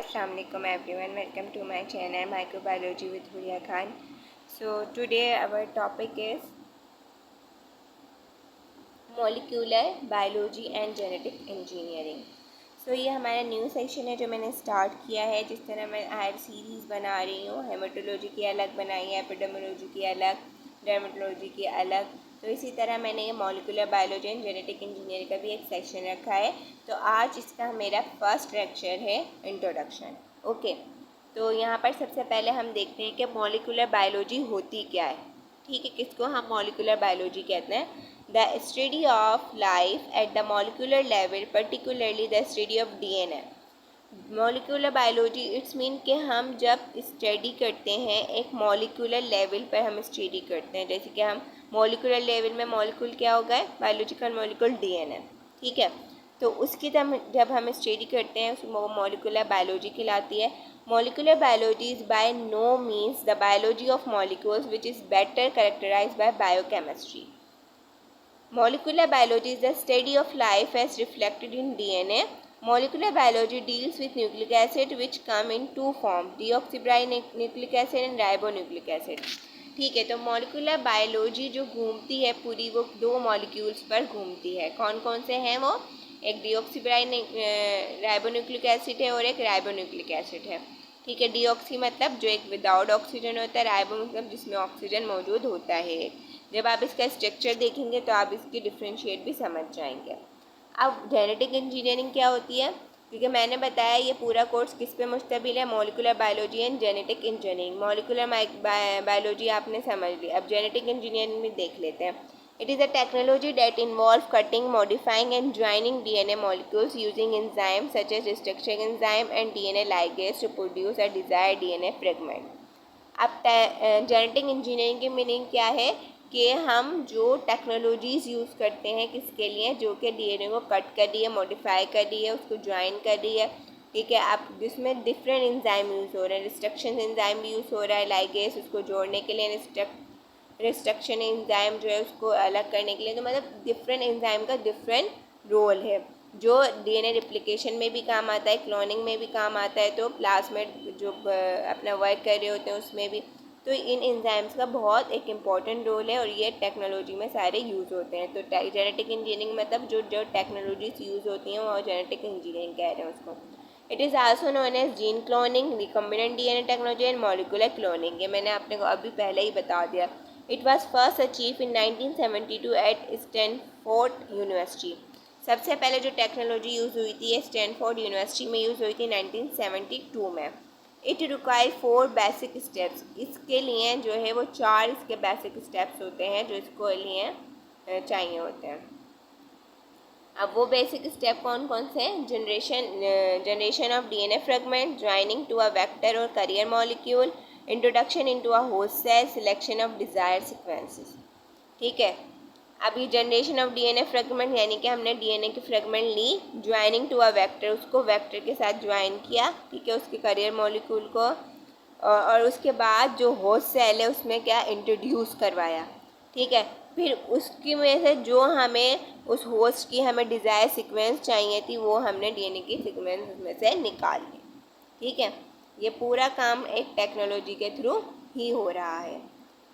Assalamualaikum everyone, welcome to my channel Microbiology with Huria Khan. So today our topic is molecular biology and genetic engineering. So ये हमारा new section है जो मैंने start किया है। जिस तरह मैं हर सीरीज़ बना रही हूँ, हेमेटोलॉजी की अलग बनाई है, एपिडेमियोलॉजी की अलग, डर्मेटोलॉजी की अलग, तो इसी तरह मैंने ये molecular biology and genetic engineering का भी एक सेक्शन रखा है। तो आज इसका मेरा फर्स्ट लेक्चर है इंट्रोडक्शन। ओके, तो यहाँ पर सबसे पहले हम देखते हैं कि मॉलिक्यूलर बायोलॉजी होती क्या है। ठीक है, किसको हम मॉलिक्यूलर बायोलॉजी कहते हैं? The study of life at the molecular level, particularly the study of DNA. Molecular biology it's mean कि हम जब स्टडी करते हैं एक मॉलिक्यूलर लेवल पर हम स्टडी करते हैं। जैसे कि हम मॉलिक्यूलर लेवल में मॉलिक्यूल क्या होगा है, बायोलॉजिकल मॉलिक्यूल डीएनए। ठीक है, तो उसकी जब हम स्टडी करते हैं वो मॉलिक्यूलर बायोलॉजी कहलाती है। Molecular biology is by no means the biology of molecules which is better characterised by biochemistry. Molecular biology is the study of life as reflected in DNA. Molecular biology deals with nucleic acid which come in two forms, deoxyribonucleic acid and ribonucleic acid. ठीक है, तो molecular biology जो घूमती है पूरी वो दो molecules पर घूमती है। कौन कौन से हैं वो? एक राइबोन्यूक्लिक एसिड है और एक राइबोन्यूक्लिक एसिड है। ठीक है, डीऑक्सी मतलब जो एक विदाउट ऑक्सीजन होता है, राइबो मतलब जिसमें ऑक्सीजन मौजूद होता है। जब आप इसका स्ट्रक्चर देखेंगे तो आप इसकी डिफ्रेंशिएट भी समझ जाएंगे। अब जेनेटिक इंजीनियरिंग क्या होती है? क्योंकि मैंने बताया ये पूरा कोर्स किस पे मुश्तमिल है, molecular biology and genetic engineering. Molecular biology आपने समझ ली, अब जेनेटिक इंजीनियरिंग में देख लेते हैं। It is a technology that involve cutting, modifying and joining DNA molecules using enzyme such as restriction enzyme and DNA ligase to produce a desired DNA fragment. अब genetic engineering की meaning क्या है कि हम जो टेक्नोलॉजीज़ यूज़ करते हैं किसके लिए, जो कि डीएनए को कट कर रही है, मॉडिफाई कर रही है, उसको ज्वाइन कर रही है। ठीक है, आप जिसमें डिफरेंट एंजाइम यूज़ हो रहे हैं, रिस्ट्रक्शन एंजाइम भी यूज़ हो रहा है, लाइगेज उसको जोड़ने के लिए, रिस्ट्रक्शन एंजाइम जो है उसको अलग करने के लिए। तो मतलब डिफरेंट एंजाइम का डिफरेंट रोल है जो डीएनए रिप्लिकेशन में भी काम आता है, क्लोनिंग में भी काम आता है, तो प्लाज्मिड जो अपना वर्क कर रहे होते हैं उसमें भी। तो इन एंजाइम्स का बहुत एक इम्पॉर्टेंट रोल है और ये टेक्नोलॉजी में सारे यूज़ होते हैं। तो जेनेटिक इंजीनियरिंग मतलब जो टेक्नोलॉजीज यूज़ होती हैं वो जेनेटिक इंजीनियरिंग कह रहे हैं उसको। It is also known as gene cloning, recombinant DNA technology and molecular cloning. ये मैंने आपने को अभी पहले ही बता दिया। It was first achieve in 1972 at Stanford University. सबसे पहले जो टेक्नोलॉजी यूज़ हुई थी ये स्टैनफोर्ड यूनिवर्सिटी में यूज़ हुई थी 1972 में। It require 4 basic steps. इसके लिए जो है वो 4 इसके बेसिक स्टेप्स होते हैं जो इसको लिए चाहिए होते हैं। अब वो बेसिक स्टेप कौन कौन से हैं? Generation of DNA fragment, joining to a vector और carrier molecule, introduction into a host cell, selection of desired sequences. ठीक है, अभी जनरेशन ऑफ डीएनए फ्रेगमेंट यानी कि हमने डीएनए की फ्रेगमेंट ली, ज्वाइनिंग टू अ वेक्टर उसको वेक्टर के साथ ज्वाइन किया, ठीक है, उसके करियर मॉलिक्यूल को, और उसके बाद जो होस्ट सेल है उसमें क्या इंट्रोड्यूस करवाया। ठीक है, फिर उसकी में से जो हमें उस होस्ट की हमें डिज़ायर सीक्वेंस चाहिए थी वो हमने डीएनए की सीक्वेंस में से निकाल ली। ठीक है, ये पूरा काम एक टेक्नोलॉजी के थ्रू ही हो रहा है।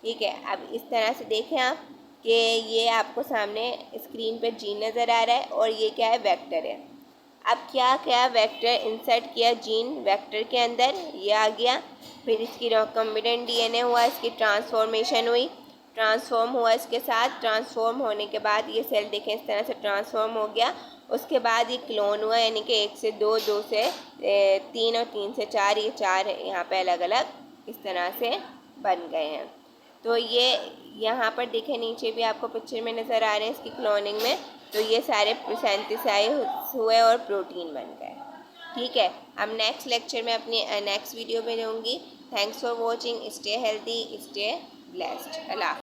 ठीक है, अब इस तरह से देखें आप कि ये आपको सामने स्क्रीन पर जीन नज़र आ रहा है और ये क्या है, वेक्टर है। अब क्या क्या वेक्टर इंसर्ट किया जीन वेक्टर के अंदर, ये आ गया। फिर इसकी रिकम्बिनेंट डीएनए हुआ, इसकी ट्रांसफॉर्मेशन हुई, ट्रांसफॉर्म हुआ, इसके साथ ट्रांसफॉर्म होने के बाद ये सेल देखें इस तरह से ट्रांसफॉर्म हो गया। उसके बाद ये क्लोन हुआ यानी कि 1 से 2, 2 से 3 और 3 से 4, ये 4 यहाँ पे अलग अलग इस तरह से बन गए हैं। तो ये यहाँ पर देखें नीचे भी आपको पिक्चर में नज़र आ रहे हैं इसकी क्लोनिंग में, तो ये सारे सिंथेसाइज हुए और प्रोटीन बन गए। ठीक है, अब नेक्स्ट लेक्चर में अपनी नेक्स्ट वीडियो में दूँगी। Thanks for watching, stay healthy, stay blessed. Allah.